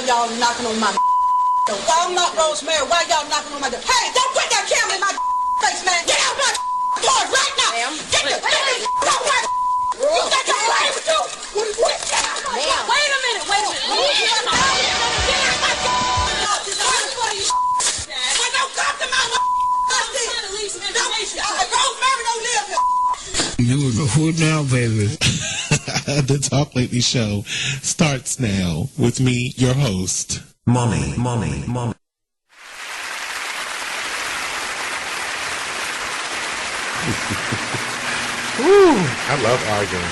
y'all knocking on my door. I'm not Rosemary. Why y'all knocking on my door? Hey, don't put that camera in my face, man. Get out my door right now. Get the out my you got your right with you. Wait a minute. Get out my don't come to my Rosemary don't live here. You know what now, baby? The Talk Lately Show starts now with me, your host, Money. I love arguing.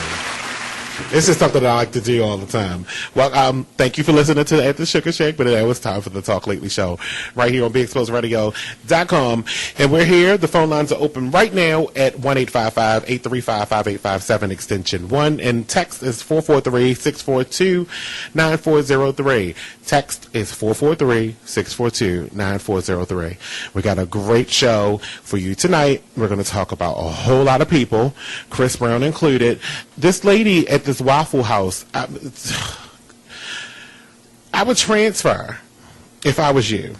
This is something that I like to do all the time. Well, thank you for listening to the Sugar Shake, but it was time for the Talk Lately Show right here on BigExposedRadio.com. And we're here. The phone lines are open right now at 1-855-835-5857 extension 1. And text is 443-642-9403. Text is 443-642-9403. We got a great show for you tonight. We're going to talk about a whole lot of people, Chris Brown included. This lady at this Waffle House, I would transfer if I was you.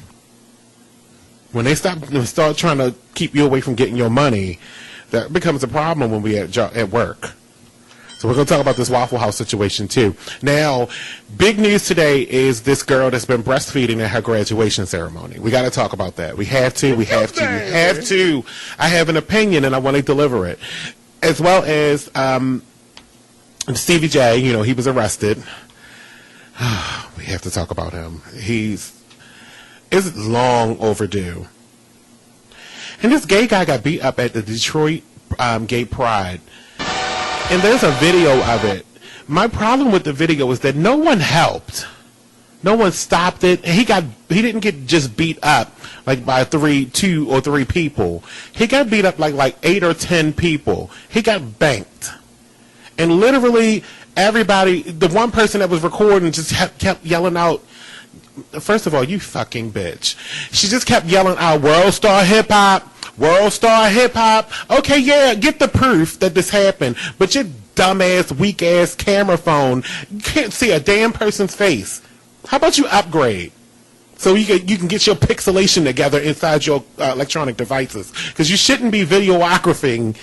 When they start trying to keep you away from getting your money, that becomes a problem when we at work. So we're going to talk about this Waffle House situation too. Now, big news today is this girl that's been breastfeeding at her graduation ceremony. We got to talk about that. We have to. I have an opinion and I want to deliver it. As well as Stevie J, he was arrested. We have to talk about him. It's long overdue. And this gay guy got beat up at the Detroit Gay Pride. And there's a video of it. My problem with the video is that no one helped. No one stopped it. He didn't get just beat up like by 2 or 3 people. He got beat up like 8 or 10 people. He got banked. And literally everybody, the one person that was recording just kept yelling out, first of all, you fucking bitch. She just kept yelling out, World Star Hip Hop, World Star Hip Hop. Okay, yeah, get the proof that this happened. But your dumbass, weak-ass camera phone, you can't see a damn person's face. How about you upgrade? So you can get your pixelation together inside your electronic devices. Because you shouldn't be videographing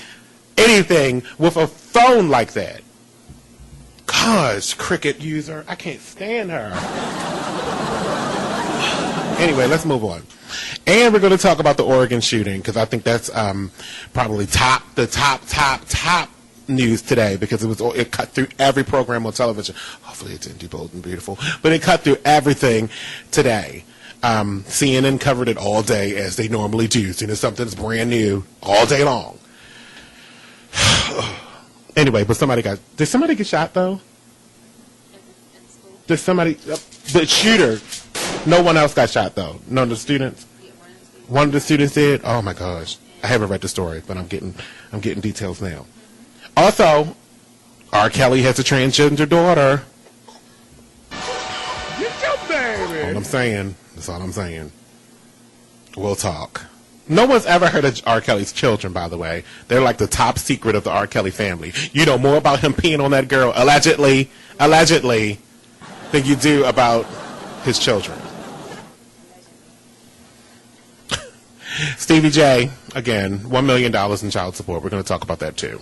anything with a phone like that. Gosh, Cricket user, I can't stand her. Anyway, let's move on. And we're going to talk about the Oregon shooting because I think that's probably the top news today because it cut through every program on television. Hopefully it didn't do Bold and Beautiful, but it cut through everything today. CNN covered it all day as they normally do. So something that's brand new all day long. Anyway, but did somebody get shot though? Did somebody, the shooter, no one else got shot though? None of the students? One of the students did? Oh my gosh. I haven't read the story, but I'm getting details now. Also, R. Kelly has a transgender daughter. Get your baby. That's all I'm saying. We'll talk. No one's ever heard of R. Kelly's children, by the way. They're like the top secret of the R. Kelly family. You know more about him peeing on that girl, allegedly, than you do about his children. Stevie J, again, $1 million in child support. We're going to talk about that too.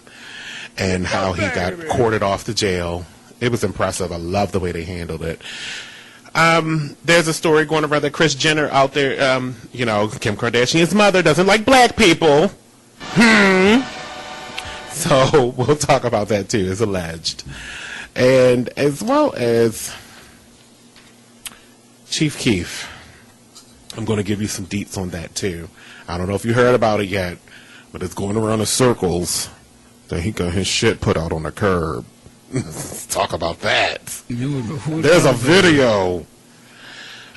And how he got courted off to jail. It was impressive. I love the way they handled it. There's a story going around that Kris Jenner out there, Kim Kardashian's mother doesn't like black people. So we'll talk about that too, as alleged. And as well as Chief Keef. I'm going to give you some deets on that too. I don't know if you heard about it yet, but it's going around in circles that he got his shit put out on the curb. Let's talk about that. There's a video.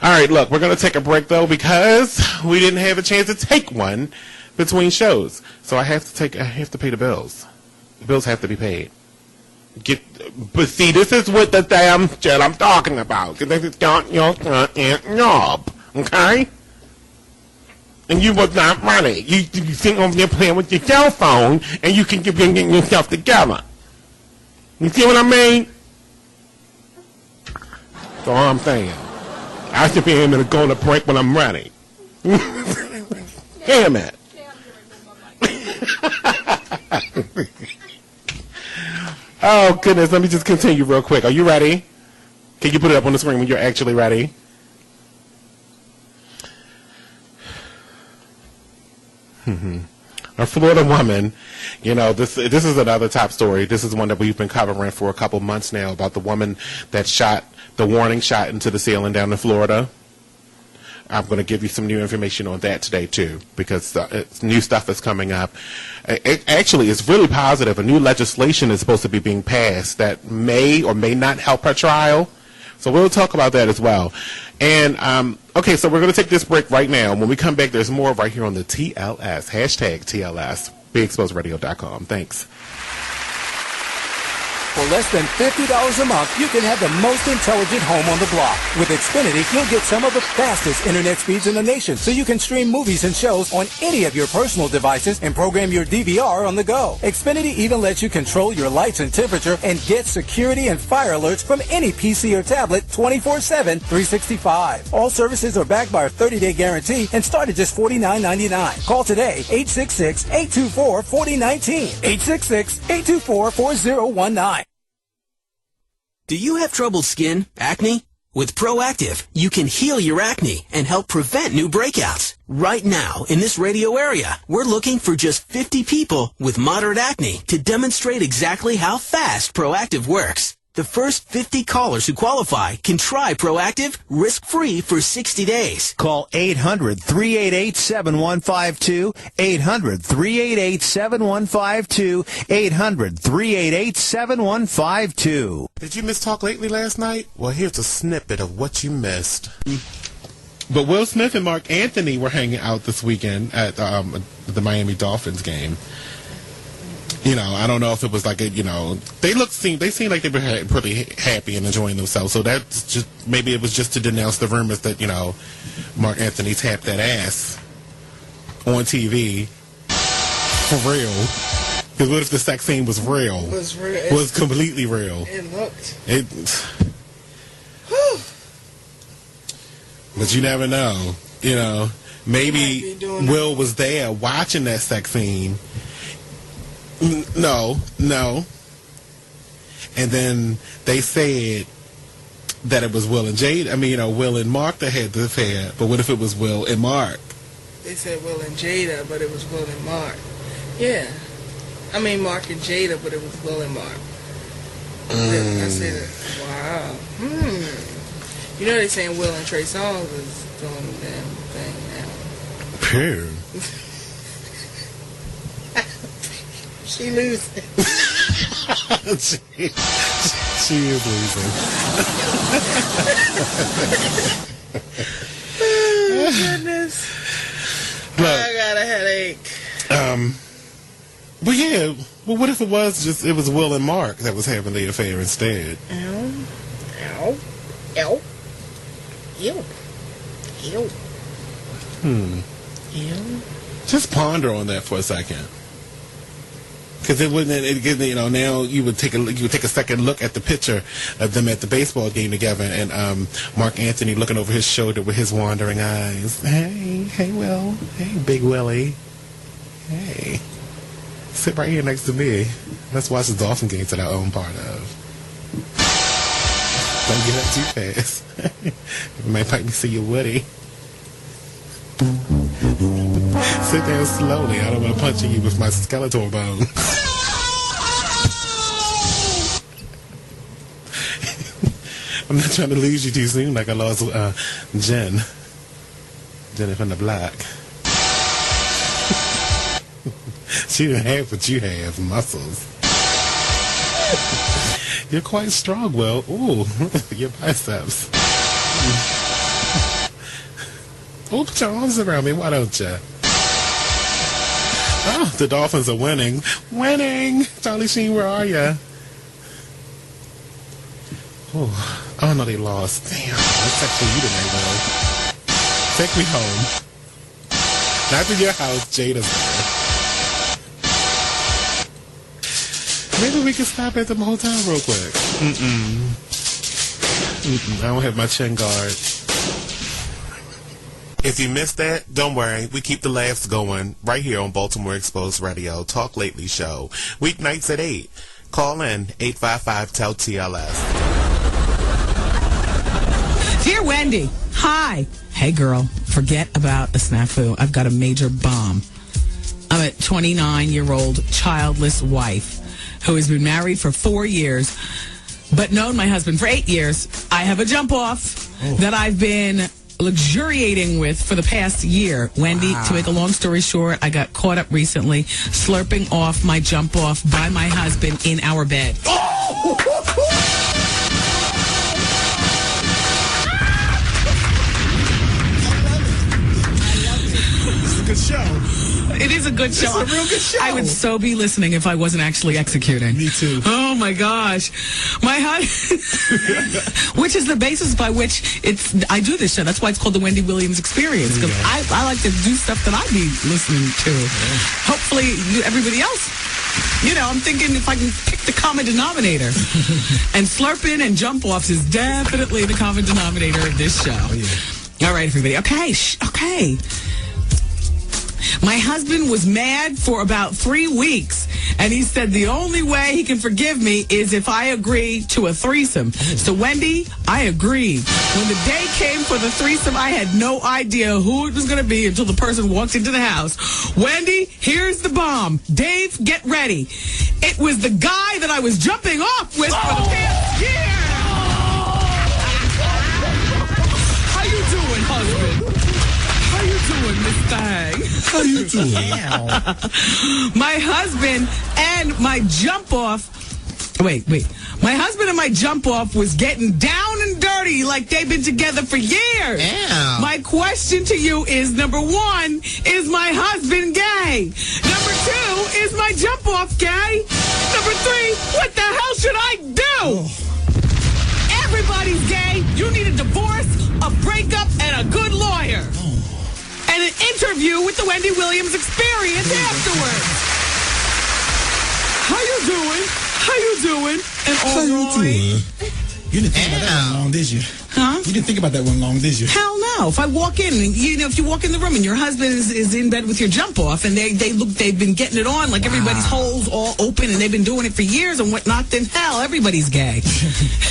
All right, look, we're going to take a break, though, because we didn't have a chance to take one between shows. So I have to pay the bills. The bills have to be paid. But see, this is what the damn shit I'm talking about. Because this is your job, okay? And you was not running. You think over there playing with your cell phone, and you can get yourself together. You see what I mean? That's all I'm saying. I should be able to go to break when I'm ready. Damn it. Oh, goodness. Let me just continue real quick. Are you ready? Can you put it up on the screen when you're actually ready? A Florida woman, you know, this is another top story. This is one that we've been covering for a couple months now about the woman that shot the warning shot into the ceiling down in Florida. I'm going to give you some new information on that today, too, because new stuff is coming up. Actually, it's really positive. A new legislation is supposed to be being passed that may or may not help her trial. So we'll talk about that as well. And, okay, so we're going to take this break right now. When we come back, there's more right here on the TLS, hashtag TLS, BeExposedRadio.com. Thanks. For less than $50 a month, you can have the most intelligent home on the block. With Xfinity, you'll get some of the fastest internet speeds in the nation, so you can stream movies and shows on any of your personal devices and program your DVR on the go. Xfinity even lets you control your lights and temperature and get security and fire alerts from any PC or tablet 24/7, 365. All services are backed by a 30-day guarantee and start at just $49.99. Call today, 866-824-4019, 866-824-4019. Do you have troubled skin, acne? With Proactive, you can heal your acne and help prevent new breakouts. Right now, in this radio area, we're looking for just 50 people with moderate acne to demonstrate exactly how fast Proactive works. The first 50 callers who qualify can try Proactive risk-free for 60 days. Call 800-388-7152, 800-388-7152, 800-388-7152. Did you miss Talk Lately last night? Well, here's a snippet of what you missed. But Will Smith and Mark Anthony were hanging out this weekend at the Miami Dolphins game. You know, I don't know if it was like a, you know, they seemed like they were pretty happy and enjoying themselves. So that's just, maybe it was just to denounce the rumors that, you know, Mark Anthony tapped that ass on TV for real. Because what if the sex scene was real? It was real. It was completely real. It looked. But you never know. You know, maybe Will was there watching that sex scene. No. And then they said that it was Will and Jade. I mean, you know, Will and Mark that had the affair. But what if it was Will and Mark? They said Will and Jada, but it was Will and Mark. Yeah. I mean, Mark and Jada, but it was Will and Mark. I said, wow. You know they're saying Will and Trey Songz is doing the damn thing now. Phew. She losing. she is losing. Oh, goodness. Look, I got a headache. But yeah, well, what if it was Will and Mark that was having the affair instead? Ow. Ew. Just ponder on that for a second. Because it wouldn't, you know, now you would take a second look at the picture of them at the baseball game together, and Mark Anthony looking over his shoulder with his wandering eyes. Hey, Will. Hey, Big Willie. Hey, sit right here next to me. Let's watch the Dolphin games that I own part of. Don't get up too fast. You might make me see your Woody. Sit down slowly. I don't want to punch you with my skeletal bone. I'm not trying to lose you too soon like I lost Jenny from the block. She didn't have what you have, muscles. You're quite strong, Will. Ooh, your biceps. Oh, put your arms around me. Why don't you? Oh, the Dolphins are winning. Winning! Charlie Sheen, where are you? Oh, no, they lost. Damn, let's text you tonight, though. Take me home. Not to your house, Jada's there. Maybe we can stop at the motel real quick. I don't have my chin guard. If you missed that, don't worry. We keep the laughs going right here on Baltimore Exposed Radio, Talk Lately Show. Weeknights at 8. Call in 855-TEL-TLS. Dear Wendy, hi. Hey, girl, forget about a snafu. I've got a major bomb. I'm a 29-year-old childless wife who has been married for 4 years, but known my husband for 8 years. I have a jump off that I've been luxuriating with for the past year. Wendy, to make a long story short, I got caught up recently slurping off my jump off by my husband in our bed. Good show. It is a good show. It's a real good show. I would so be listening if I wasn't actually executing. Me too. Oh my gosh, my husband, which is the basis by which I do this show. That's why it's called the Wendy Williams Experience, because I like to do stuff that I be listening to. Hopefully, everybody else. You know, I'm thinking if I can pick the common denominator, and slurping and jump offs is definitely the common denominator of this show. Oh, yeah. All right, everybody. Okay, okay. My husband was mad for about 3 weeks, and he said the only way he can forgive me is if I agree to a threesome. So, Wendy, I agreed. When the day came for the threesome, I had no idea who it was going to be until the person walked into the house. Wendy, here's the bomb. Dave, get ready. It was the guy that I was jumping off with for the past year. How you doing, husband? How you doing, Miss Thang? How you doing? My husband and my jump off. Wait. My husband and my jump off was getting down and dirty like they've been together for years. Yeah. My question to you is, number one, is my husband gay? Number two, is my jump off gay? Number three, what the hell should I do? Everybody's gay. You need a divorce, a breakup, and a good lawyer. And an interview with the Wendy Williams Experience afterwards. How you doing? How you doing? And How you doing? You didn't think about that one long, did you? Huh? You didn't think about that one long, did you? Hell no. If I walk in, if you walk in the room and your husband is in bed with your jump off and they've been getting it on like everybody's holes all open and they've been doing it for years and whatnot, then hell, everybody's gay.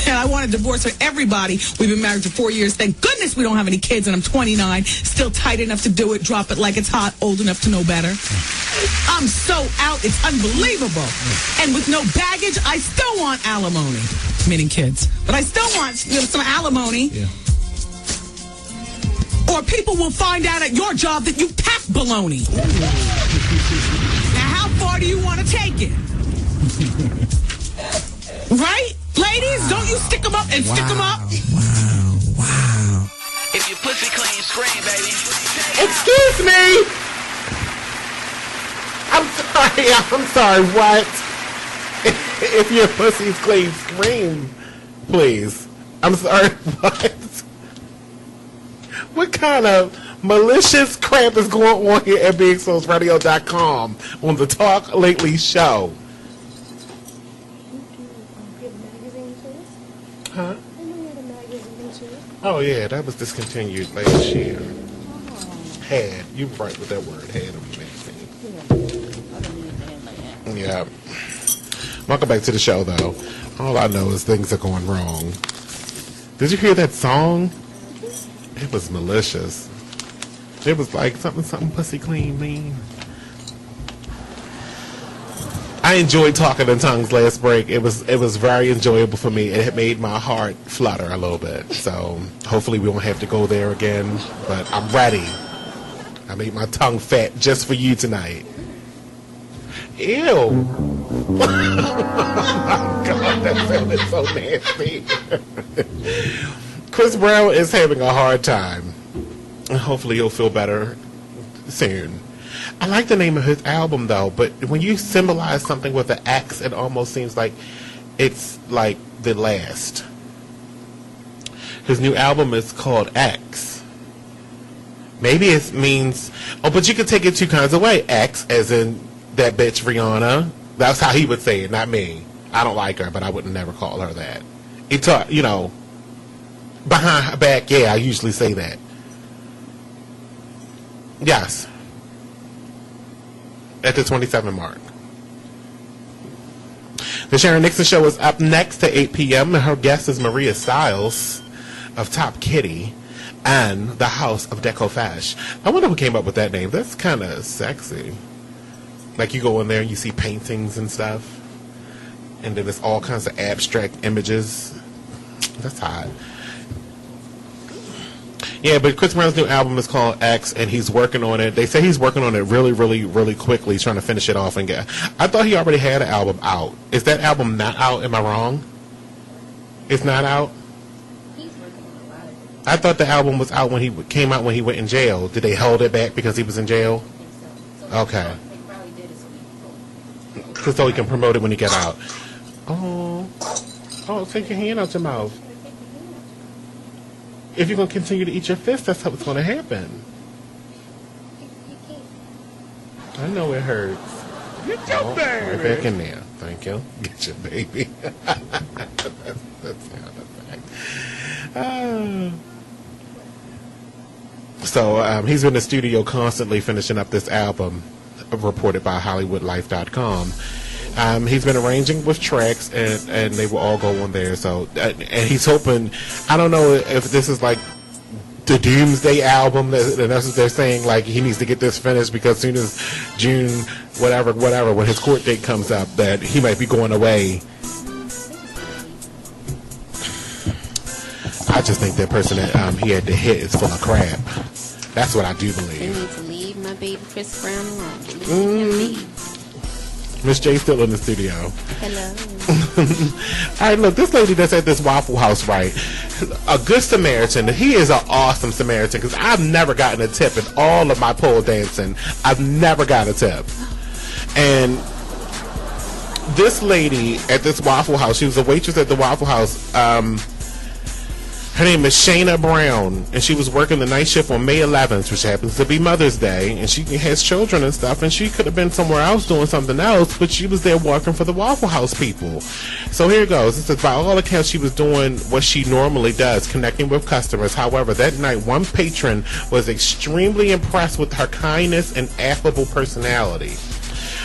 And I want a divorce for everybody. We've been married for 4 years. Thank goodness we don't have any kids and I'm 29, still tight enough to do it, drop it like it's hot, old enough to know better. I'm so out, it's unbelievable. And with no baggage, I still want alimony. Meaning kids. But I still want some alimony. Yeah. Or people will find out at your job that you pack baloney. Now, how far do you want to take it? Right? Ladies, don't you stick them up and stick them up? Wow. If your pussy clean, scream, baby. Excuse me! I'm sorry, what? If your pussy's clean, scream, please. I'm sorry, what? What kind of malicious crap is going on here at BigSoulsRadio.com on the Talk Lately show? Huh? Oh, yeah, that was discontinued last year. Had. You were right with that word, had of magazine. Yeah. Welcome back to the show, though. All I know is things are going wrong. Did you hear that song? It was malicious. It was like something pussy clean mean. I enjoyed talking in tongues last break. It was very enjoyable for me. It made my heart flutter a little bit. So hopefully we won't have to go there again. But I'm ready. I made my tongue fat just for you tonight. Ew. Oh my God, that sounded so nasty. Chris Brown is having a hard time. Hopefully he'll feel better soon. I like the name of his album, though, but when you symbolize something with an X, it almost seems like it's like the last. His new album is called X. Maybe it means... Oh, but you could take it two kinds of way. X, as in that bitch Rihanna. That's how he would say it, not me. I don't like her, but I would never call her that. It's, you know, behind her back, yeah, I usually say that. Yes. At the 27 mark. The Sharon Nixon Show is up next at 8 p.m. Her guest is Maria Stiles of Top Kitty and the House of Deco Fash. I wonder who came up with that name. That's kind of sexy. Like you go in there and you see paintings and stuff, and then there's all kinds of abstract images. That's hot. Yeah, but Chris Brown's new album is called X, and he's working on it. They say he's working on it really, really, really quickly. He's trying to finish it off and get. I thought he already had an album out. Is that album not out? Am I wrong? It's not out? I thought the album was out when he came out when he went in jail. Did they hold it back because he was in jail? Okay. So he can promote it when he get out. Oh, take your hand out your mouth. If you're going to continue to eat your fist, that's what's going to happen. I know it hurts. Get your baby. Right back in there. Thank you. Get your baby. That's not a fact. So he's in the studio constantly finishing up this album, reported by HollywoodLife.com. He's been arranging with tracks, and they will all go on there. So, and he's hoping, I don't know if this is like the Doomsday album, and that's what they're saying, like he needs to get this finished because as soon as June, whatever, when his court date comes up, that he might be going away. I just think that person that he had to hit is full of crap. That's what I do believe. You need to leave my baby Chris Brown alone. Miss J still in the studio. Hello. All right, look, this lady that's at this Waffle House, right? A good Samaritan. He is an awesome Samaritan because I've never gotten a tip in all of my pole dancing. I've never got a tip. And this lady at this Waffle House, she was a waitress at the Waffle House. Her name is Shayna Brown, and she was working the night shift on May 11th, which happens to be Mother's Day, and she has children and stuff, and she could have been somewhere else doing something else, but she was there working for the Waffle House people. So here it goes. It says, by all accounts, she was doing what she normally does, connecting with customers. However, that night, one patron was extremely impressed with her kindness and affable personality.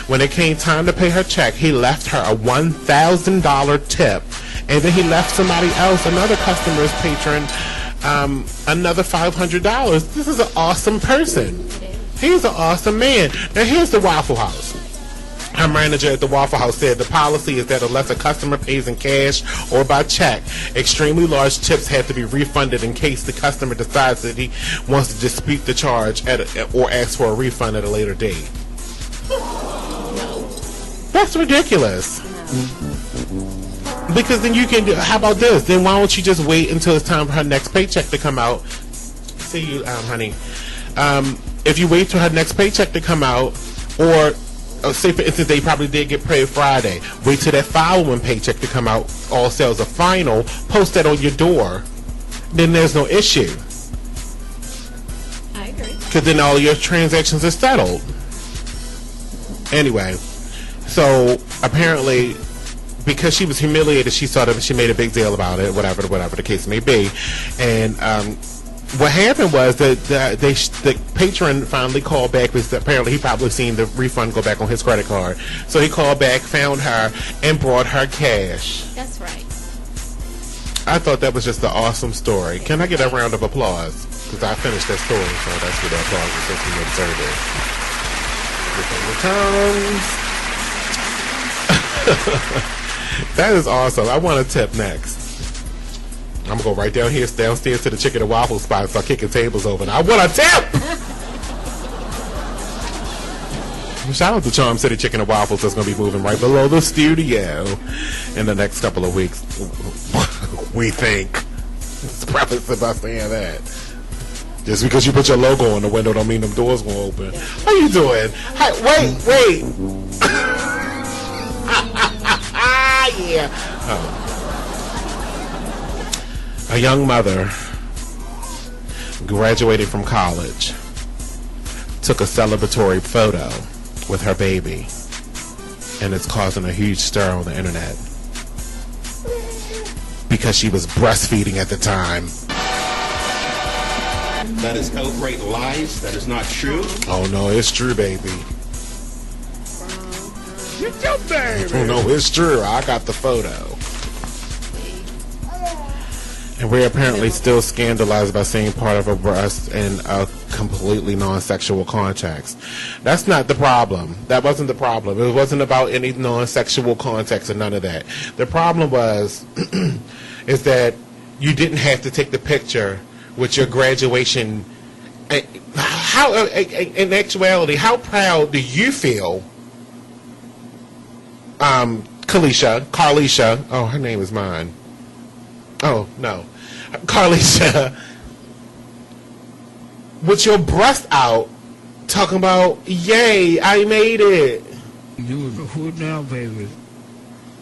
When it came time to pay her check, he left her a $1,000 tip. And then he left somebody else, another customer's patron, another $500. This is an awesome person. He's an awesome man. Now, here's the Waffle House. Her manager at the Waffle House said the policy is that unless a customer pays in cash or by check, extremely large tips have to be refunded in case the customer decides that he wants to dispute the charge or ask for a refund at a later date. That's ridiculous. Because then you can do, how about this? Then why don't you just wait until it's time for her next paycheck to come out? See you, honey. If you wait till her next paycheck to come out, or say for instance they probably did get paid Friday, wait till that following paycheck to come out, all sales are final, post that on your door, then there's no issue. I agree. Because then all your transactions are settled. Anyway, so apparently, because she was humiliated, she saw that she made a big deal about it, whatever the case may be. And what happened was that the patron finally called back because apparently he probably seen the refund go back on his credit card. So he called back, found her, and brought her cash. That's right. I thought that was just an awesome story. Can I get a round of applause? Because I finished that story, so that's what the applause is supposed to serve it. That is awesome. I want a tip next. I'm going to go right downstairs to the chicken and waffle spot and start kicking tables over. And I want a tip! Shout out to Charm City Chicken and Waffles that's going to be moving right below the studio in the next couple of weeks. We think. It's probably about saying that. Just because you put your logo on the window don't mean them doors won't open. How you doing? Hi, wait. Yeah. Oh. A young mother graduated from college, took a celebratory photo with her baby, and it's causing a huge stir on the internet because she was breastfeeding at the time. That is outright lies. That is not true. Oh no, it's true, baby. Get your baby. Oh no, it's true. I got the photo. And we're apparently still scandalized by seeing part of a breast in a completely non-sexual context. That's not the problem. That wasn't the problem. It wasn't about any non-sexual context or none of that. The problem was is that you didn't have to take the picture with your graduation. How, in actuality, how proud do you feel, Carlisha, oh, her name is mine. Oh, no. Carlisha, with your breast out, talking about, yay, I made it. You who now, baby?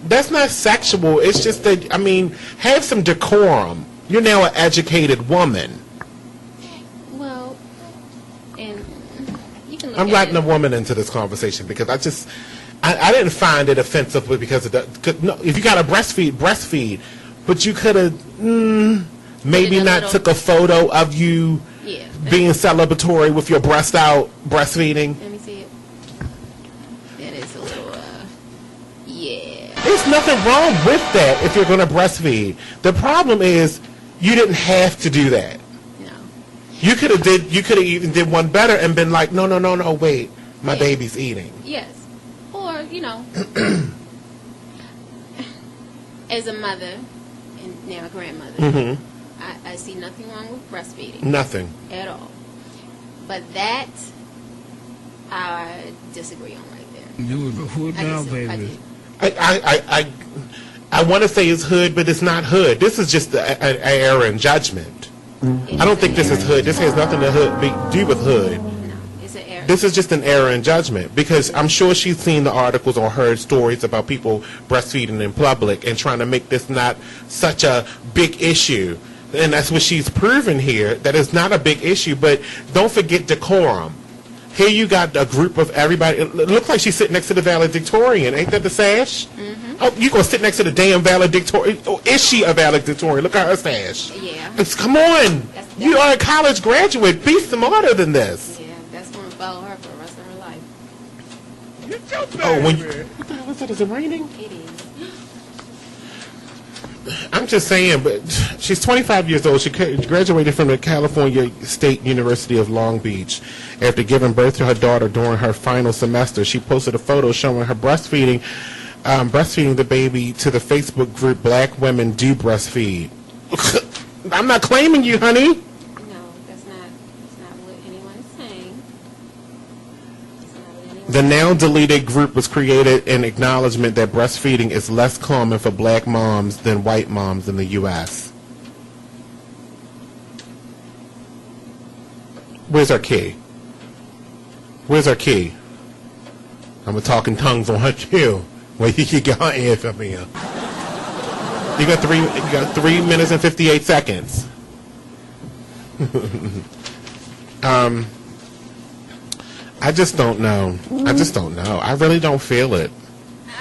That's not sexual. It's just that, I mean, have some decorum. You're now an educated woman. Well, and you can look I'm at letting it. a woman into this conversation because I didn't find it offensive because of no, if you got to breastfeed, but you could have maybe not took a photo of you being celebratory with your breast out, breastfeeding. Let me see it. That is a little, yeah. There's nothing wrong with that if you're going to breastfeed. The problem is you didn't have to do that. No. You could have even did one better and been like, no, wait, my baby's eating. Yes. Or, you know, as a mother and now a grandmother, I see nothing wrong with breastfeeding. Nothing. At all. But that, I disagree on right there. You who now, baby? I want to say it's hood, but it's not hood. This is just an error in judgment. I don't think this is hood. This has nothing to do with hood. No, it's an error. This is just an error in judgment because I'm sure she's seen the articles or heard stories about people breastfeeding in public and trying to make this not such a big issue. And that's what she's proven here, that it's not a big issue. But don't forget decorum. Here you got a group of everybody. It looks like she's sitting next to the valedictorian. Ain't that the sash? Oh, you gonna sit next to the damn valedictorian? Oh, is she a valedictorian? Look at her sash. Yeah. Come on. You are a college graduate. Be smarter than this. Yeah, that's going to follow her for the rest of her life. Get your baby. Oh, when you, what the hell is that? Is it raining? It is. I'm just saying, but she's 25 years old. She graduated from the California State University of Long Beach. After giving birth to her daughter during her final semester, she posted a photo showing her breastfeeding the baby to the Facebook group Black Women Do Breastfeed. I'm not claiming you, honey. No, that's not what anyone is saying. The now deleted group was created in acknowledgement that breastfeeding is less common for black moms than white moms in the U.S. Where's our key? Where's our key? I'm talking tongues on her too. Well, you can get her in from here. You got 3 minutes and 58 seconds. I just don't know. I really don't feel it.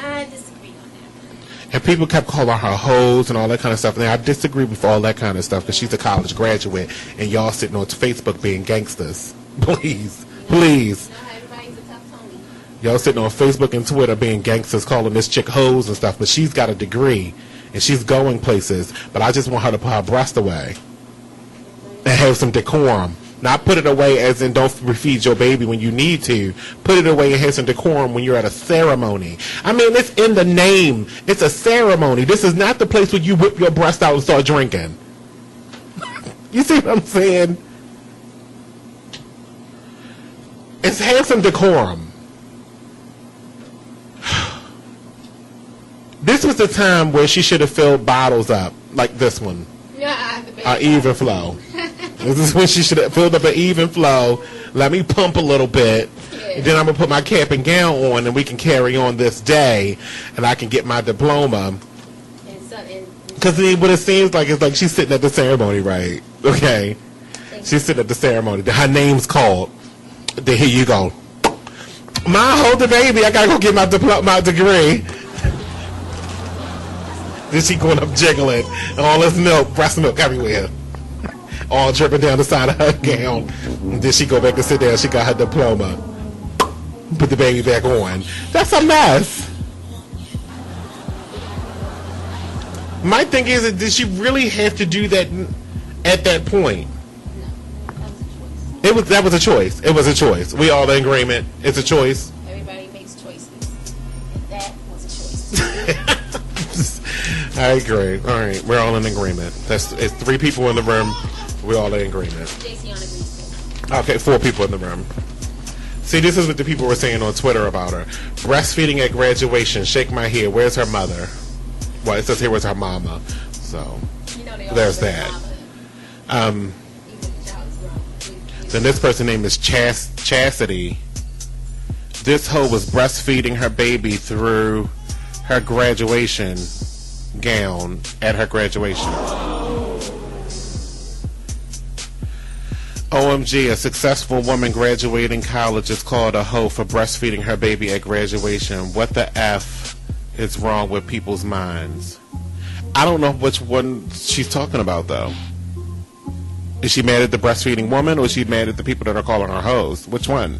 I disagree on that. And people kept calling her hoes and all that kind of stuff. And I disagree with all that kind of stuff because she's a college graduate and y'all sitting on Facebook being gangsters. Please. Everybody's a tough Tony. Y'all sitting on Facebook and Twitter being gangsters calling this chick hoes and stuff. But she's got a degree and she's going places. But I just want her to put her breast away and have some decorum. Not put it away as in don't feed your baby when you need to. Put it away and have some decorum when you're at a ceremony. I mean, it's in the name. It's a ceremony. This is not the place where you whip your breast out and start drinking. You see what I'm saying? It's have some decorum. This was the time where she should have filled bottles up, like this one. Even flow. This is when she should have filled up an even flow. Let me pump a little bit. And then I'm going to put my cap and gown on and we can carry on this day and I can get my diploma. Because what it seems like is like she's sitting at the ceremony, right? Okay. She's sitting at the ceremony. Her name's called. Then here you go. Ma, hold the baby. I got to go get my degree. Then she going up jiggling. And all this milk, breast milk everywhere. all dripping down the side of her gown. And then she go back and sit down. She got her diploma. Put the baby back on. That's a mess. My thing is, did she really have to do that at that point? That was a choice. It was a choice. We all in agreement. It's a choice. Everybody makes choices. And that was a choice. I agree. All right, we're all in agreement. It's 3 people in the room. We're all in agreement. Okay, 4 people in the room. See, this is what the people were saying on Twitter about her. Breastfeeding at graduation. Shake my head. Where's her mother? Well, it says here was her mama. So there's that. Then this person's name is Chastity. This hoe was breastfeeding her baby through her graduation gown at her graduation. OMG, a successful woman graduating college is called a hoe for breastfeeding her baby at graduation. What the F is wrong with people's minds? I don't know which one she's talking about, though. Is she mad at the breastfeeding woman, or is she mad at the people that are calling her hoes? Which one?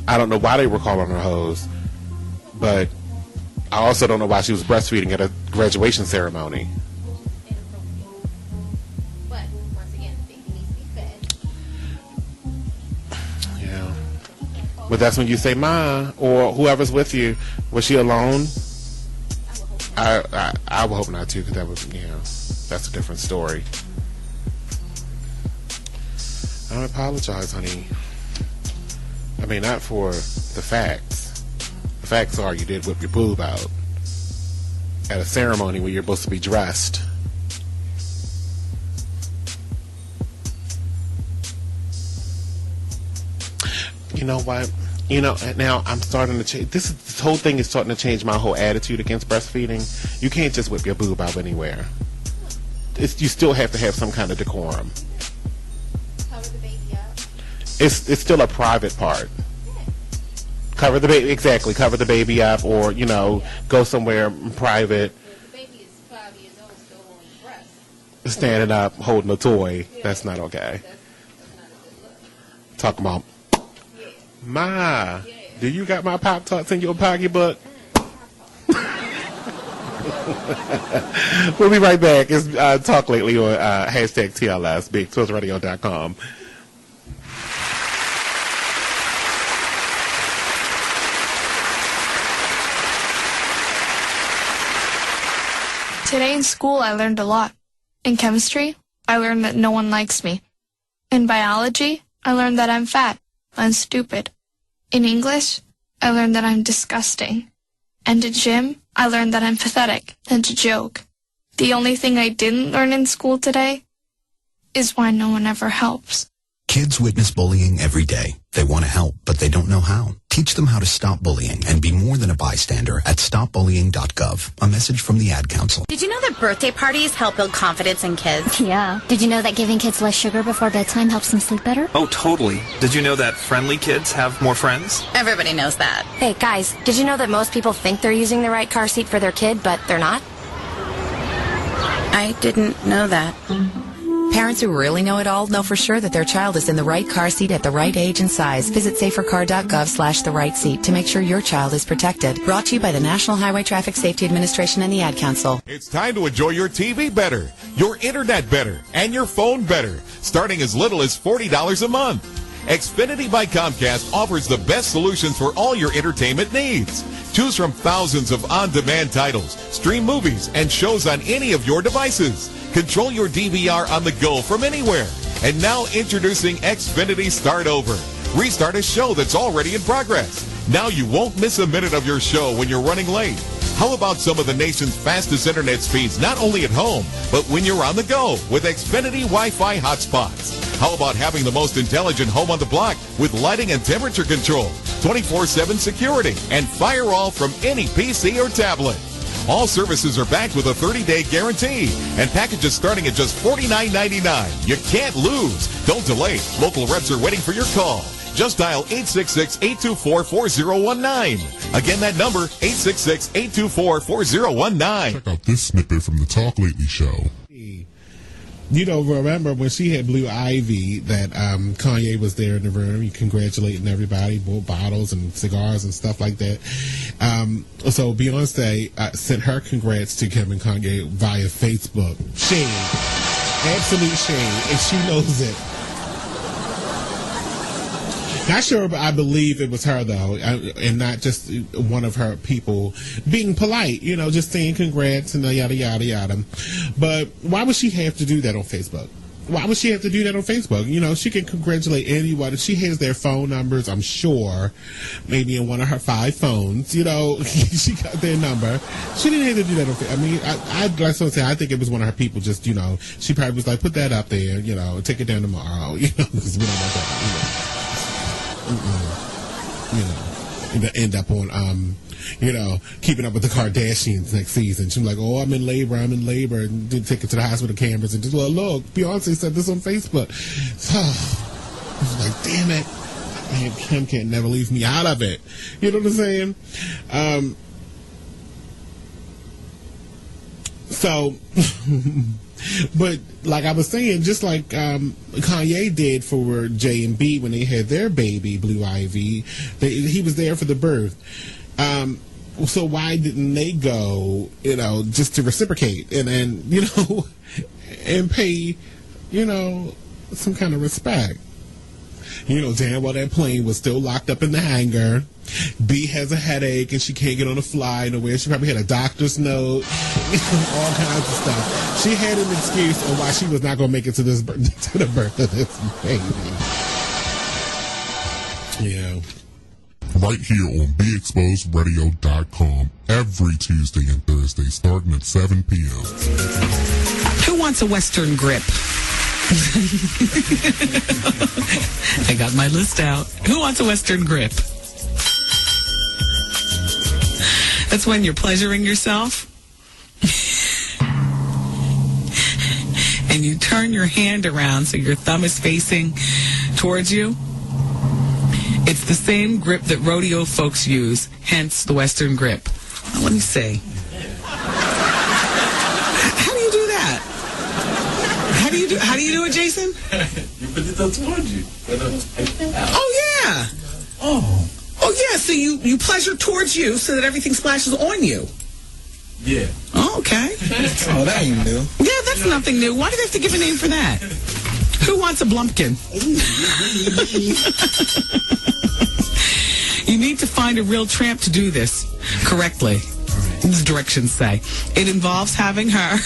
I don't know why they were calling her hoes, but I also don't know why she was breastfeeding at a graduation ceremony. But once again, the baby needs to be fed. Yeah. But that's when you say ma, or whoever's with you. Was she alone? I would hope not too, because that was, that's a different story. I don't apologize, honey. I mean, not for the facts. The facts are you did whip your boob out at a ceremony where you're supposed to be dressed. You know what? Now I'm starting to change. This whole thing is starting to change my whole attitude against breastfeeding. You can't just whip your boob out anywhere. You still have to have some kind of decorum. Cover the baby up. It's still a private part. Cover the baby, exactly. Cover the baby up, or go somewhere private. If the baby is 5 years old, still on his breast. Standing up, holding a toy. That's not okay. That's not a good look. Talking about. Ma, do you got my Pop-Tarts in your pocketbook? We'll be right back. It's Talk Lately on hashtag TLS, BigTwizRadio.com. Today in school, I learned a lot. In chemistry, I learned that no one likes me. In biology, I learned that I'm fat and stupid. In English, I learned that I'm disgusting. And in gym, I learned that I'm pathetic and a joke. The only thing I didn't learn in school today is why no one ever helps. Kids witness bullying every day. They want to help, but they don't know how. Teach them how to stop bullying and be more than a bystander at stopbullying.gov. A message from the Ad Council. Did you know that birthday parties help build confidence in kids? Yeah. Did you know that giving kids less sugar before bedtime helps them sleep better? Oh, totally. Did you know that friendly kids have more friends? Everybody knows that. Hey, guys, did you know that most people think they're using the right car seat for their kid, but they're not? I didn't know that. Parents who really know it all know for sure that their child is in the right car seat at the right age and size. Visit safercar.gov/the right seat to make sure your child is protected. Brought to you by the National Highway Traffic Safety Administration and the Ad Council. It's time to enjoy your TV better, your internet better, and your phone better, starting as little as $40 a month. Xfinity by Comcast offers the best solutions for all your entertainment needs. Choose from thousands of on-demand titles, stream movies, and shows on any of your devices. Control your DVR on the go from anywhere. And now introducing Xfinity Start Over. Restart a show that's already in progress. Now you won't miss a minute of your show when you're running late. How about some of the nation's fastest internet speeds, not only at home, but when you're on the go with Xfinity Wi-Fi hotspots? How about having the most intelligent home on the block with lighting and temperature control, 24/7 security, and firewall from any PC or tablet? All services are backed with a 30-day guarantee and packages starting at just $49.99. You can't lose. Don't delay. Local reps are waiting for your call. Just dial 866-824-4019. Again, that number, 866-824-4019. Check out this snippet from the Talk Lately show. You know, remember when she had Blue Ivy that Kanye was there in the room, you congratulating everybody, bought bottles and cigars and stuff like that. So Beyonce sent her congrats to Kim and Kanye via Facebook. Shade. Absolute shade. And she knows it. Not sure, but I believe it was her, though, and not just one of her people being polite, you know, just saying congrats and yada, yada, yada. But why would she have to do that on Facebook? Why would she have to do that on Facebook? You know, she can congratulate anyone. She has their phone numbers, I'm sure, maybe in one of her 5 phones. You know, she got their number. She didn't have to do that on Facebook. I mean, like someone said, I think it was one of her people just, you know, she probably was like, put that up there, you know, take it down tomorrow, you know, because we don't want that, you know. You know, end up on, you know, Keeping Up with the Kardashians next season. She's like, oh, I'm in labor, and did take it to the hospital cameras and just, well, look, Beyonce said this on Facebook. So, I was like, damn it. Man, Kim can't never leave me out of it. You know what I'm saying? So, but like I was saying, just like Kanye did for J&B when they had their baby, Blue Ivy, he was there for the birth. So why didn't they go, you know, just to reciprocate and you know, and pay, you know, some kind of respect? You know, damn well that plane was still locked up in the hangar. B has a headache and she can't get on a fly nowhere. She probably had a doctor's note, all kinds of stuff. She had an excuse on why she was not going to make it to the birth of this baby. Yeah. Right here on BeExposedRadio.com every Tuesday and Thursday starting at 7 p.m. Who wants a Western grip? I got my list out. Who wants a Western grip? That's when you're pleasuring yourself. And you turn your hand around so your thumb is facing towards you. It's the same grip that rodeo folks use, hence the Western grip. Now, let me see. How do you do that? How do you do it, Jason? You put it up towards you. Oh, yeah. Oh, yeah. So you pleasure towards you so that everything splashes on you. Yeah. Oh, okay. Oh, that ain't new. Yeah, that's nothing new. Why do they have to give a name for that? Who wants a blumpkin? You need to find a real tramp to do this correctly. These directions say. It involves having her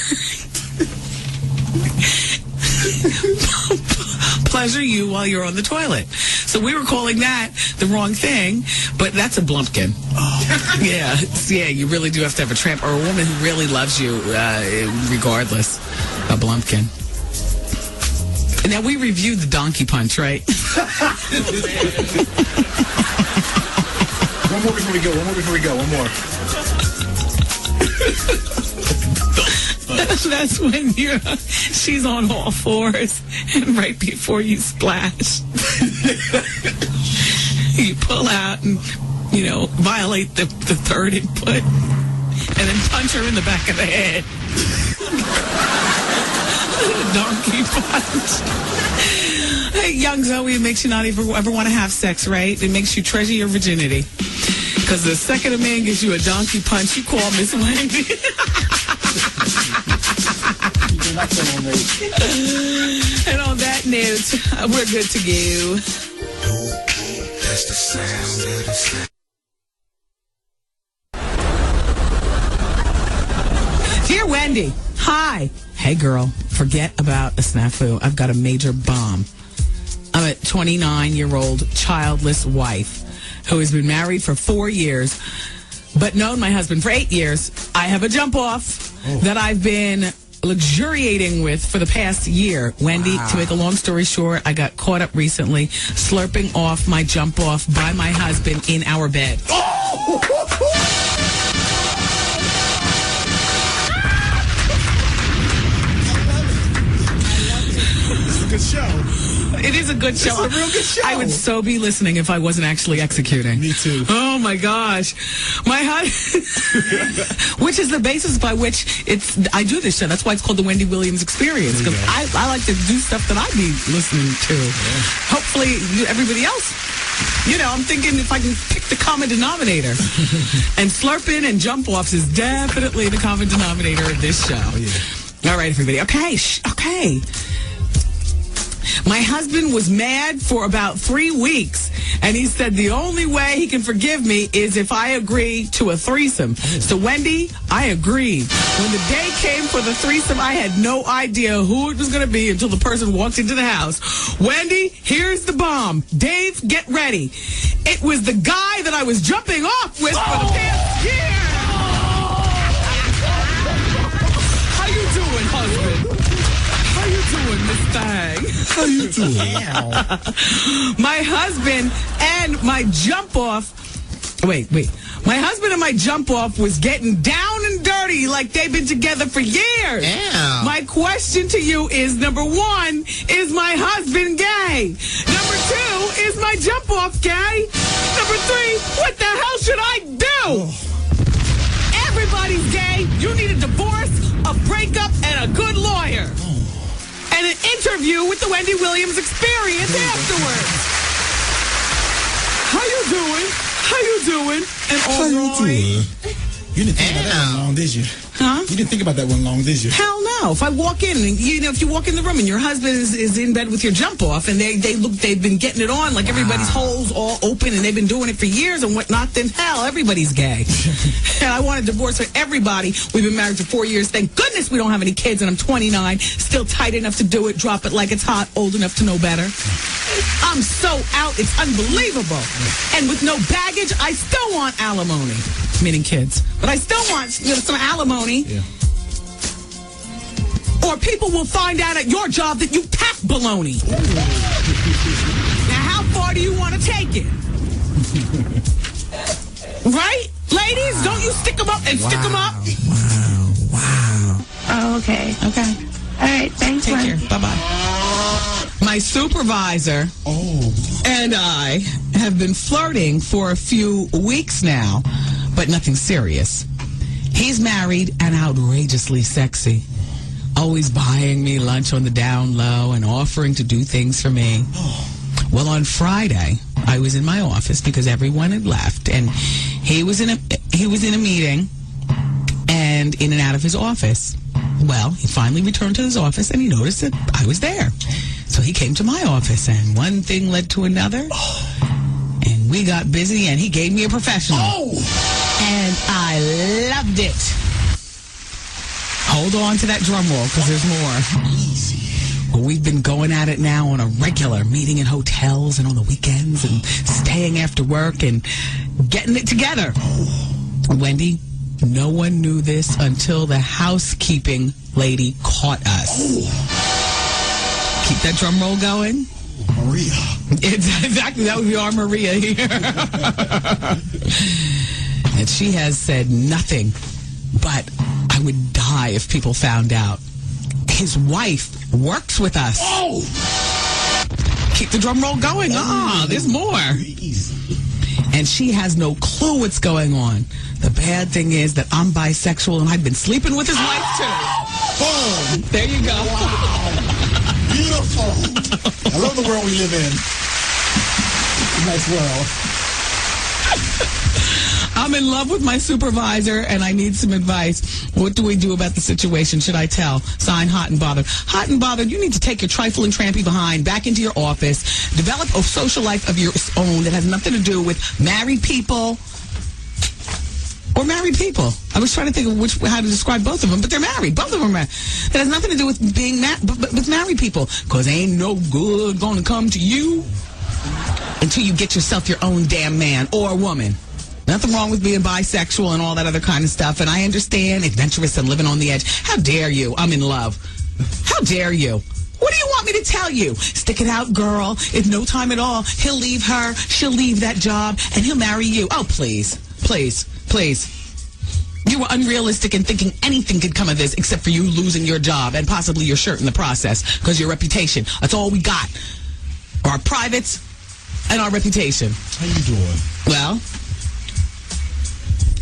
pleasure you while you're on the toilet. So we were calling that the wrong thing, but that's a blumpkin. Oh. Yeah, you really do have to have a tramp or a woman who really loves you regardless. A blumpkin. Now, we reviewed the donkey punch, right? One more before we go. One more. That's when she's on all fours, and right before you splash, you pull out and, you know, violate the third input, and then punch her in the back of the head. Donkey punch. Hey, young Zoe, it makes you not ever want to have sex, right? It makes you treasure your virginity. Because the second a man gives you a donkey punch, you call Miss Wendy. And on that note, we're good to go. That's the sound of the sound. Dear Wendy, hi. Hey girl, forget about a snafu. I've got a major bomb. I'm a 29-year-old childless wife who has been married for 4 years, but known my husband for 8 years. I have a jump off that I've been luxuriating with for the past year. Wendy, to make a long story short, I got caught up recently slurping off my jump off by my husband in our bed. This is a good show. It is a good show. It's a real good show. I would so be listening if I wasn't actually executing. Me too. Oh my gosh. Which is the basis by which I do this show. That's why it's called the Wendy Williams Experience. Because I like to do stuff that I'd be listening to. Yeah. Hopefully everybody else. I'm thinking if I can pick the common denominator. And slurping and jump offs is definitely the common denominator of this show. Oh, yeah. All right, everybody. Okay. My husband was mad for about 3 weeks, and he said the only way he can forgive me is if I agree to a threesome. So, Wendy, I agreed. When the day came for the threesome, I had no idea who it was going to be until the person walked into the house. Wendy, here's the bomb. Dave, get ready. It was the guy that I was jumping off with for the past year. How you doing, husband? How you doing, Miss Thang? How you doing? My husband and my jump off. Wait. My husband and my jump off was getting down and dirty like they've been together for years. Damn. My question to you is, number 1, is my husband gay? Number 2, is my jump off gay? Number 3, what the hell should I do? Everybody's gay. You need a divorce, a breakup, and a good lawyer. And an interview with the Wendy Williams Experience afterwards. How you doing? And How you doing? You didn't think about that one long, did you? Huh? You didn't think about that one long, did you? Hell no. If I walk in, and if you walk in the room and your husband is in bed with your jump off, and they've been getting it on like everybody's holes all open, and they've been doing it for years and whatnot, then hell, everybody's gay. And I want a divorce for everybody. We've been married for 4 years. Thank goodness we don't have any kids, and I'm 29, still tight enough to do it, drop it like it's hot, old enough to know better. I'm so out, it's unbelievable. And with no baggage, I still want alimony. Meaning kids. But I still want some alimony. Yeah. Or people will find out at your job that you pack baloney. Now, how far do you want to take it? Right? Ladies, don't you stick them up and stick them up? Wow. Oh, okay. Okay. All right, thanks, Take Wendy. care. Bye-bye. My supervisor and I have been flirting for a few weeks now, but nothing serious. He's married and outrageously sexy. Always buying me lunch on the down low and offering to do things for me. Well, on Friday, I was in my office because everyone had left, and he was in a meeting and in and out of his office. Well, he finally returned to his office, and he noticed that I was there. So he came to my office, and one thing led to another, and we got busy, and he gave me a professional. And I loved it. Hold on to that drum roll, because there's more. Well, we've been going at it now on a regular, meeting in hotels and on the weekends and staying after work and getting it together. Wendy, no one knew this until the housekeeping lady caught us. Keep that drum roll going. Maria. Exactly, that would be our Maria here. And she has said nothing, but I would die if people found out. His wife works with us. Keep the drum roll going. There's more. And she has no clue what's going on. The bad thing is that I'm bisexual and I've been sleeping with his wife too. Boom. There you go. Wow. Beautiful. I love the world we live in. Nice world. I'm in love with my supervisor, and I need some advice. What do we do about the situation? Should I tell? Sign, Hot and Bothered. Hot and Bothered, you need to take your trifling, trampy behind back into your office. Develop a social life of your own that has nothing to do with married people or married people. I was trying to think of how to describe both of them, but they're married. Both of them are married. That has nothing to do with being with married people, because ain't no good going to come to you until you get yourself your own damn man or woman. Nothing wrong with being bisexual and all that other kind of stuff. And I understand adventurous and living on the edge. How dare you? I'm in love. How dare you? What do you want me to tell you? Stick it out, girl. In no time at all, he'll leave her. She'll leave that job and he'll marry you. Oh, please, please, please. You were unrealistic in thinking anything could come of this except for you losing your job and possibly your shirt in the process because your reputation. That's all we got. our privates, and our reputation. How you doing? Well,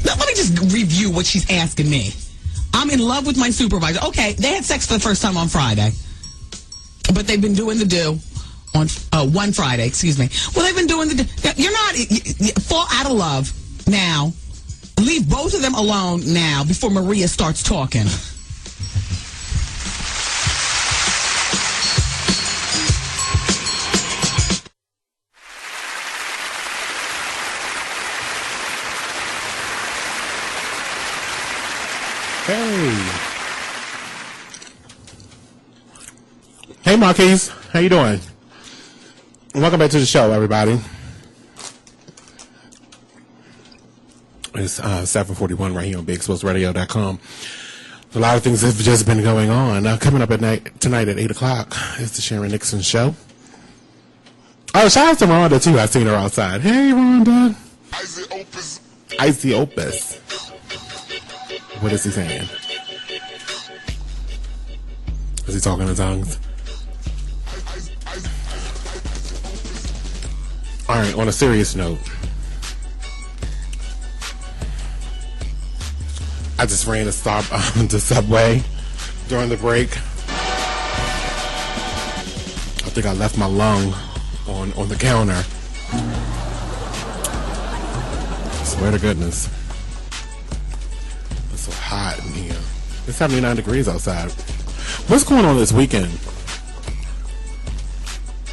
let me just review what she's asking me. I'm in love with my supervisor. Okay, they had sex for the first time on Friday, but they've been doing the do on one Friday. Excuse me. Well, they've been doing the do. You're not fall out of love now. Leave both of them alone now before Maria starts talking. Hey, Marquise. How you doing? Welcome back to the show, everybody. It's 7:41 right here on BigExposedRadio.com. A lot of things have just been going on. Coming up tonight at 8 o'clock is the Sharon Nixon Show. Oh, shout out to Rhonda, too. I've seen her outside. Hey, Rhonda. Icy Opus. What is he saying? Is he talking in tongues? All right, on a serious note, I just ran to Subway during the break. I think I left my lung on the counter. I swear to goodness. It's so hot in here. It's 79 degrees outside. What's going on this weekend?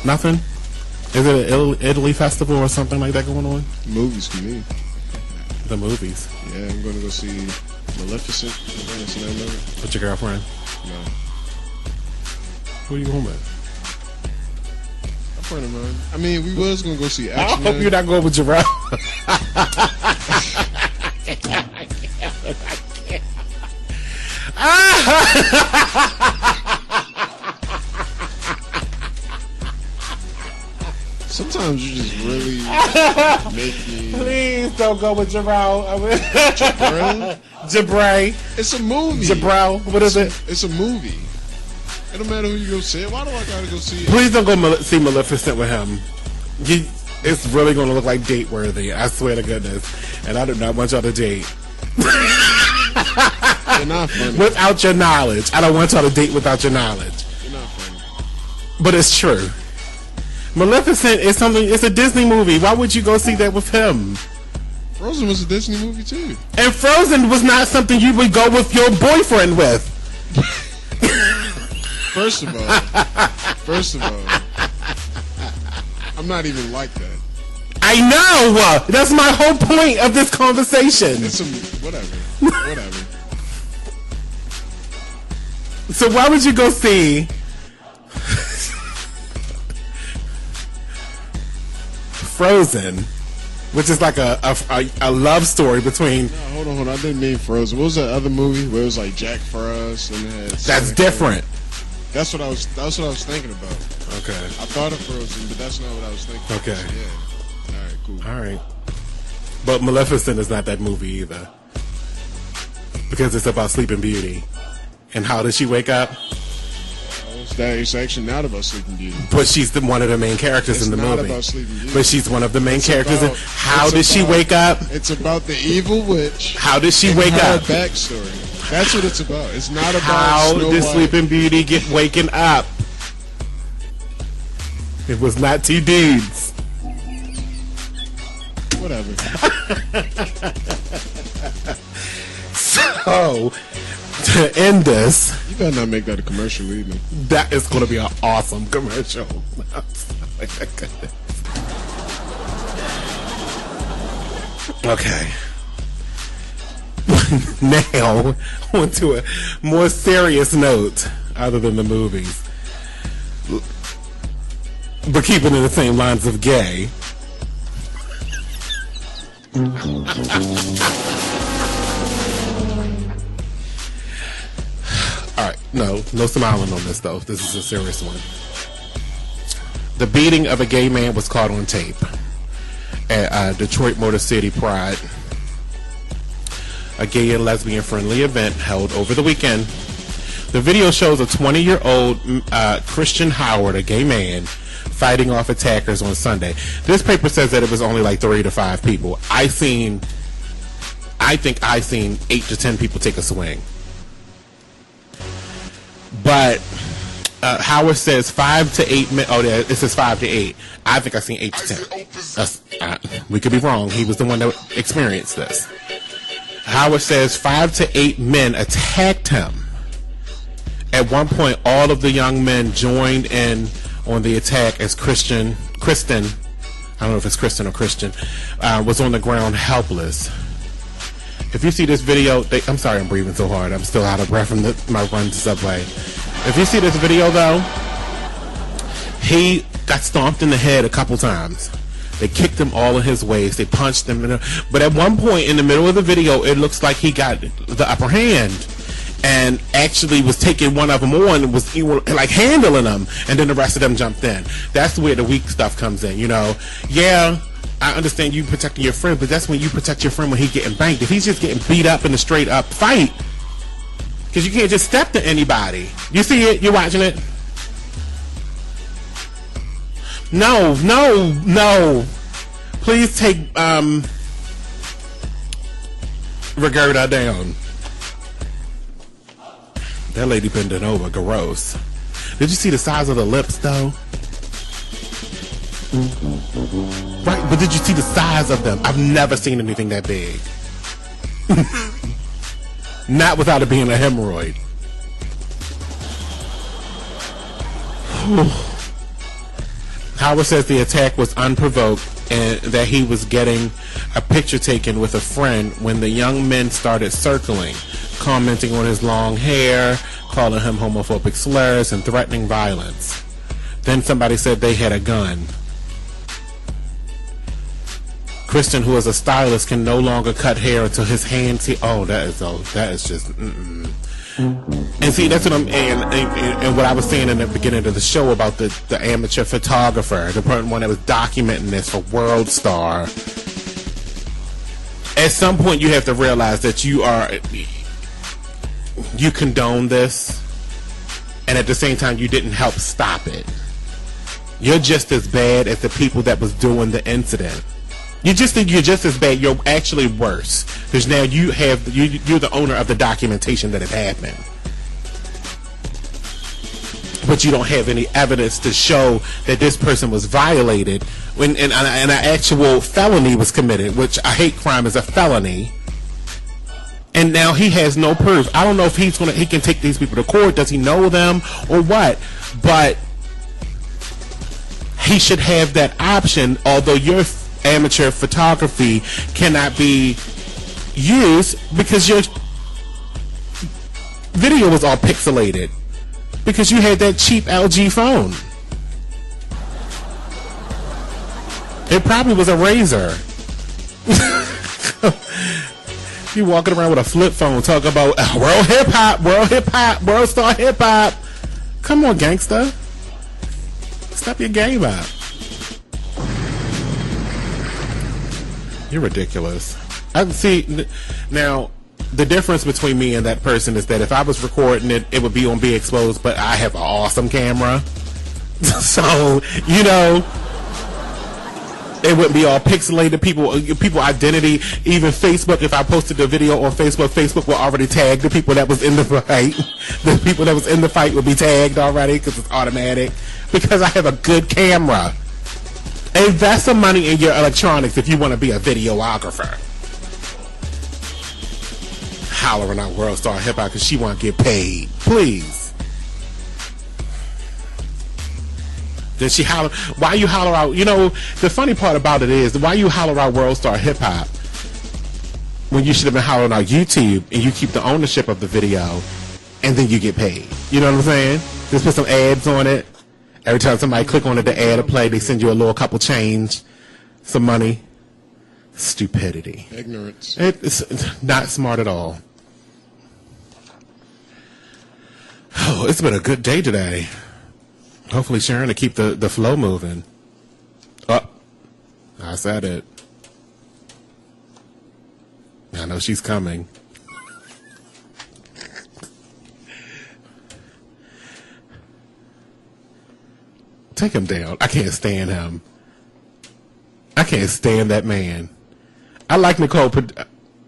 Nothing? Is it an Italy festival or something like that going on? Movies for me. The movies? Yeah, I'm going to go see Maleficent. With your girlfriend? No. Who are you going with? A friend of mine. I mean, we was going to go see I Action hope Man. you're not going with Jarrell. Sometimes you just really make me... Please don't go with Jarrell. Jabray. It's a movie. Jabrell. What is it? It's a movie. It don't matter who you go see it. Why do I gotta go see it? Please don't go see Maleficent with him. It's really going to look like date worthy. I swear to goodness. And I do not want y'all to date. You're not funny. Without your knowledge. I don't want y'all to date without your knowledge. You're not funny. But it's true. Maleficent is something. It's a Disney movie. Why would you go see that with him? Frozen was a Disney movie too. And Frozen was not something you would go with your boyfriend with. First of all, I'm not even like that. I know. That's my whole point of this conversation. It's whatever. So why would you go see Frozen, which is like a love story between... No, hold on. I didn't mean Frozen. What was that other movie where it was like Jack Frost and it had... That's different. That's what I was thinking about. Okay. I thought of Frozen, but that's not what I was thinking. Okay. So, yeah. All right, cool. All right. But Maleficent is not that movie either. Because it's about Sleeping Beauty. And how does she wake up? It's actually not about Sleeping Beauty. But she's one of the main characters in the movie. It's not about Sleeping Beauty. But she's one of the main characters. How does she wake up? It's about the evil witch. How does she wake up? Her backstory. That's what it's about. It's not about How Snow did White. Sleeping Beauty get waken up? It was not two dudes. Whatever. So, to end this... You better not make that a commercial either. That is going to be an awesome commercial. Okay. Now, on to a more serious note, other than the movies. But keeping in the same lines of gay. Alright, no smiling on this though. This is a serious one. The beating of a gay man was caught on tape at Detroit Motor City Pride, a gay and lesbian friendly event held over the weekend. The video shows a 20-year-old Christian Howard, a gay man, fighting off attackers on Sunday. This paper says that it was only like 3 to 5 people. I think I seen 8 to 10 people take a swing. But Howard says 5 to 8 men. Oh, it says 5 to 8. I think I seen 8 to 10. We could be wrong. He was the one that experienced this. Howard says 5 to 8 men attacked him. At one point, all of the young men joined in on the attack as Kristen, I don't know if it's Kristen or Christian, was on the ground helpless. If you see this video, I'm sorry I'm breathing so hard. I'm still out of breath from my run to Subway. If you see this video, though, he got stomped in the head a couple times. They kicked him all in his waist. They punched him. But at one point in the middle of the video, it looks like he got the upper hand and actually was taking one of them on and was like handling them. And then the rest of them jumped in. That's where the weak stuff comes in, you know. Yeah, I understand you protecting your friend, but that's when you protect your friend when he's getting banked. If he's just getting beat up in a straight up fight, because you can't just step to anybody. You see it? You're watching it? No. Please take Roberta down. That lady bending over, gross. Did you see the size of the lips, though? Right, but did you see the size of them? I've never seen anything that big. Not without it being a hemorrhoid. Howard says the attack was unprovoked and that he was getting a picture taken with a friend when the young men started circling, commenting on his long hair, calling him homophobic slurs, and threatening violence. Then somebody said they had a gun. Kristen, who is a stylist, can no longer cut hair until his hands. That is just. And see, that's what and what I was saying in the beginning of the show about the amateur photographer, the one that was documenting this for World Star. At some point, you have to realize that you condone this, and at the same time, you didn't help stop it. You're just as bad as the people that was doing the incident. You just think you're just as bad. You're actually worse because now you're the owner of the documentation that it happened, but you don't have any evidence to show that this person was violated when an actual felony was committed, which a hate crime is a felony. And now he has no proof. I don't know if he can take these people to court. Does he know them or what? But he should have that option. Although your amateur photography cannot be used because your video was all pixelated because you had that cheap LG phone. It probably was a Razor. You walking around with a flip phone talking about world hip hop, world star hip hop. Come on, gangsta. Step your game up. You're ridiculous. I can see now the difference between me and that person is that if I was recording it, it would be on Be Exposed, but I have an awesome camera. So, you know, it wouldn't be all pixelated. People identity, even Facebook, if I posted the video on Facebook will already tag the people that was in the fight. The people that was in the fight would be tagged already because it's automatic. Because I have a good camera. Invest some money in your electronics if you want to be a videographer. Hollering out World Star Hip Hop because she want to get paid. Please. Then she holler. Why you holler out? You know, the funny part about it is, why you holler out World Star Hip Hop when you should have been hollering out YouTube and you keep the ownership of the video and then you get paid. You know what I'm saying? Just put some ads on it. Every time somebody click on it, the ad to play, they send you a little couple change, some money. Stupidity. Ignorance. It's not smart at all. Oh, it's been a good day today. Hopefully Sharon to keep the flow moving. Oh, I said it. I know she's coming. Take him down. I can't stand him. I can't stand that man. I like Nicole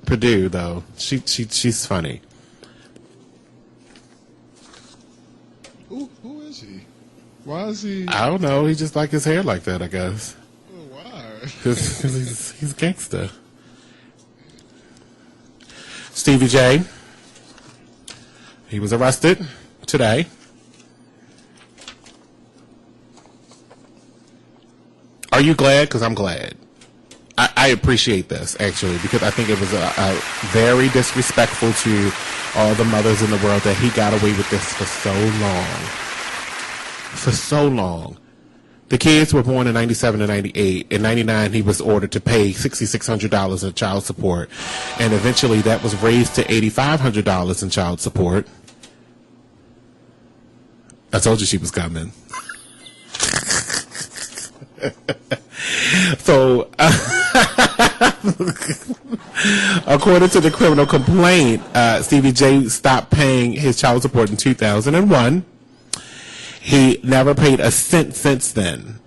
Purdue though. She's funny. Who is he? Why is he? I don't know. He just like his hair like that, I guess. Why? Because he's gangster. Stevie J. He was arrested today. Are you glad? Because I'm glad. I appreciate this, actually, because I think it was a very disrespectful to all the mothers in the world that he got away with this for so long. For so long. The kids were born in 97 and 98. In 99, he was ordered to pay $6,600 in child support, and eventually that was raised to $8,500 in child support. I told you she was coming. So, according to the criminal complaint, Stevie J stopped paying his child support in 2001. He never paid a cent since then.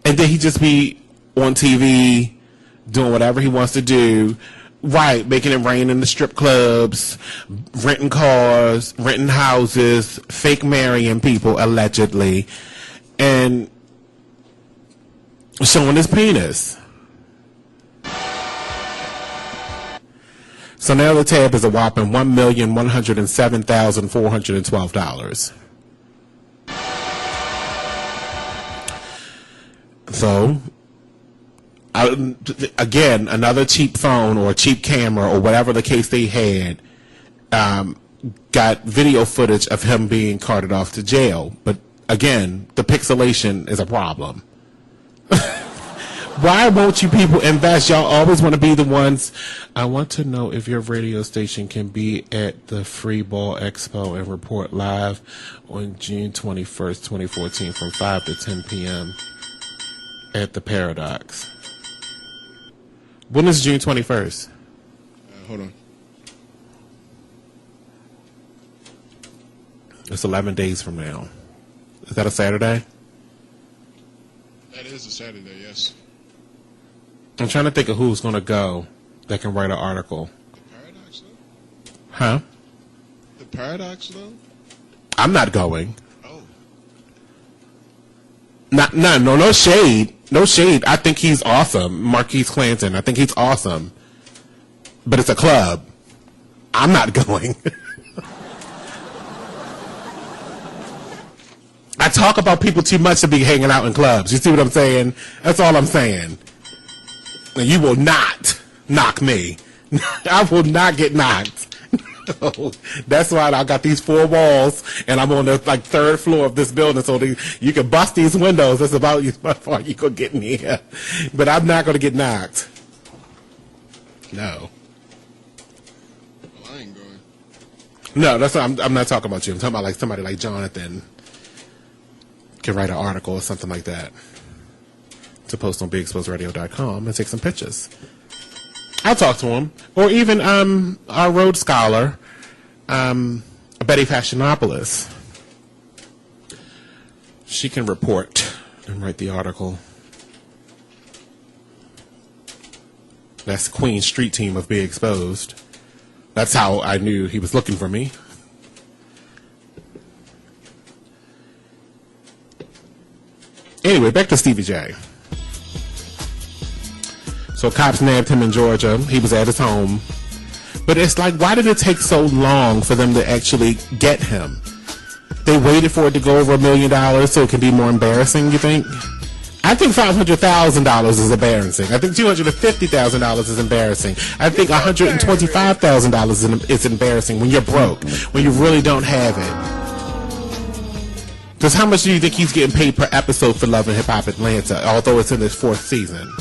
And then he just be on TV doing whatever he wants to do. Right, making it rain in the strip clubs, renting cars, renting houses, fake marrying people, allegedly, and showing his penis. So now the tab is a whopping $1,107,412. So, again, another cheap phone or a cheap camera or whatever the case they had, got video footage of him being carted off to jail. But again, the pixelation is a problem. Why won't you people invest? Y'all always want to be the ones. I want to know if your radio station can be at the Free Ball Expo and report live on June 21st, 2014 from 5 to 10 p.m. at the Paradox. When is June 21st? Hold on. It's 11 days from now. Is that a Saturday? That is a Saturday, yes. I'm trying to think of who's going to go that can write an article. The Paradox, though? Huh? The Paradox, though? I'm not going. Oh. No shade. No shade. I think he's awesome. Marquise Clanton. I think he's awesome. But it's a club. I'm not going. I talk about people too much to be hanging out in clubs. You see what I'm saying? That's all I'm saying. And you will not knock me. I will not get knocked. That's why I got these 4 walls, and I'm on the third floor of this building, so you can bust these windows. That's about how far you could get in here. But I'm not going to get knocked. No. Well, I ain't going. No, that's what I'm not talking about you. I'm talking about somebody like Jonathan can write an article or something like that to post on BigExposedRadio.com and take some pictures. I'll talk to him. Or even our Rhodes Scholar, Betty Fashionopoulos. She can report and write the article. That's Queen Street Team of Be Exposed. That's how I knew he was looking for me. Anyway, back to Stevie J. So cops nabbed him in Georgia. He was at his home. But it's like, why did it take so long for them to actually get him? They waited for it to go over $1 million so it can be more embarrassing, you think? I think $500,000 is embarrassing. I think $250,000 is embarrassing. I think $125,000 is embarrassing when you're broke, when you really don't have it. Because how much do you think he's getting paid per episode for Love and Hip Hop Atlanta, although it's in his 4th season?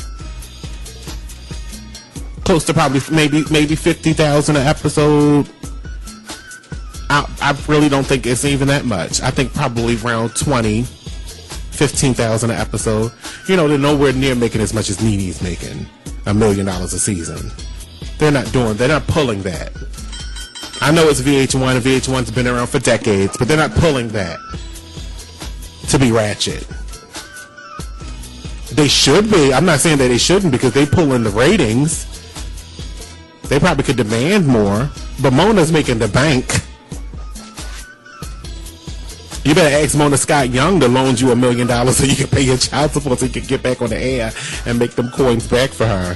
Close to probably maybe $50,000 an episode. I really don't think it's even that much. I think probably around $15,000 an episode. You know, they're nowhere near making as much as NeNe's making. $1 million a season. They're not pulling that. I know it's VH1 and VH1's been around for decades, but they're not pulling that. to be ratchet. They should be. I'm not saying that they shouldn't because they pull in the ratings. They probably could demand more, but Mona's making the bank. You better ask Mona Scott Young to loan you $1 million so you can pay your child support so you can get back on the air and make them coins back for her.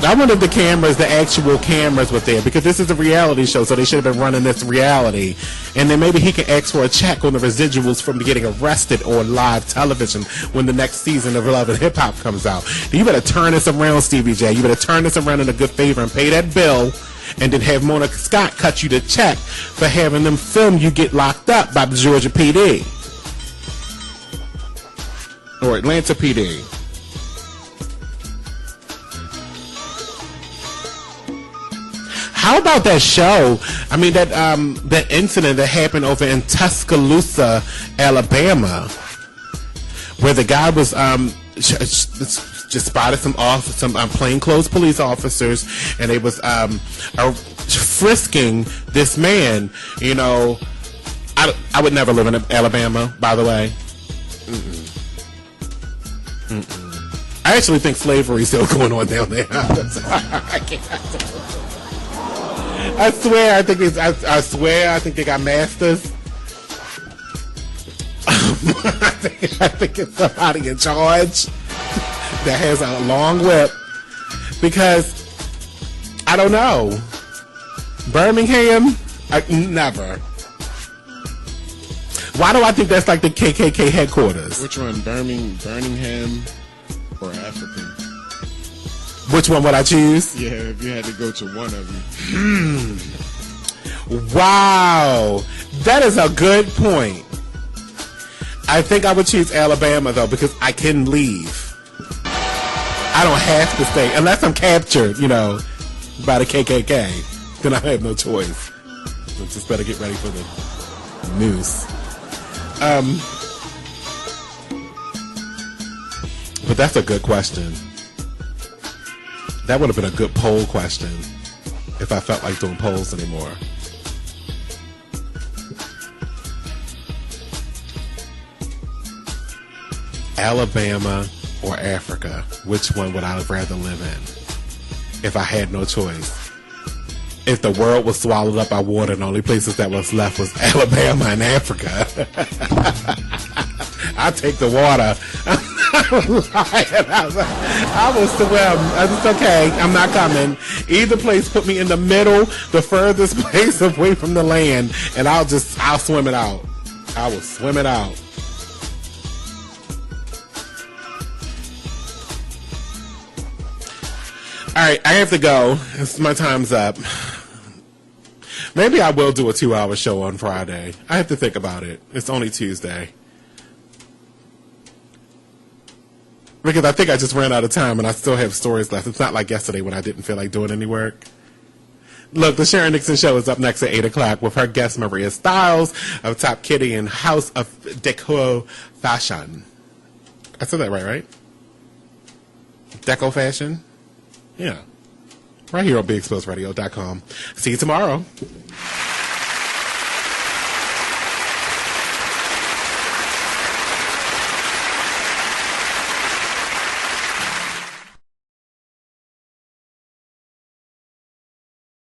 I wonder if the actual cameras were there, because this is a reality show, so they should have been running this reality. And then maybe he can ask for a check on the residuals from getting arrested on live television when the next season of Love and Hip Hop comes out. You better turn this around, Stevie J. You better turn this around in a good favor and pay that bill, and then have Mona Scott cut you the check for having them film you get locked up by the Georgia PD. Or Atlanta PD. How about that show? I mean, that incident that happened over in Tuscaloosa, Alabama, where the guy was just spotted some plainclothes police officers, and they was frisking this man. You know, I would never live in Alabama, by the way. I actually think slavery is still going on down there. I swear, I think they got masters. I think it's somebody in charge that has a long whip, because I don't know. Birmingham, never. Why do I think that's like the KKK headquarters? Which one, Birmingham or African? Which one would I choose? Yeah, if you had to go to one of them. Wow, that is a good point. I think I would choose Alabama, though, because I can leave. I don't have to stay unless I'm captured, by the KKK. Then I have no choice. I just better get ready for the noose. But that's a good question. That would have been a good poll question if I felt like doing polls anymore. Alabama or Africa, which one would I rather live in if I had no choice? If the world was swallowed up by water and the only places that was left was Alabama and Africa, I'd take the water. I will swim. It's okay. I'm not coming. Either place put me in the middle, the furthest place away from the land, and I'll swim it out. I will swim it out. All right, I have to go. My time's up. Maybe I will do a 2-hour show on Friday. I have to think about it. It's only Tuesday. Because I think I just ran out of time and I still have stories left. It's not like yesterday when I didn't feel like doing any work. Look, the Sharon Nixon Show is up next at 8 o'clock with her guest Maria Stiles of Top Kitty and House of Deco Fashion. I said that right? Deco Fashion? Yeah. Right here on BeExposedRadio.com. See you tomorrow.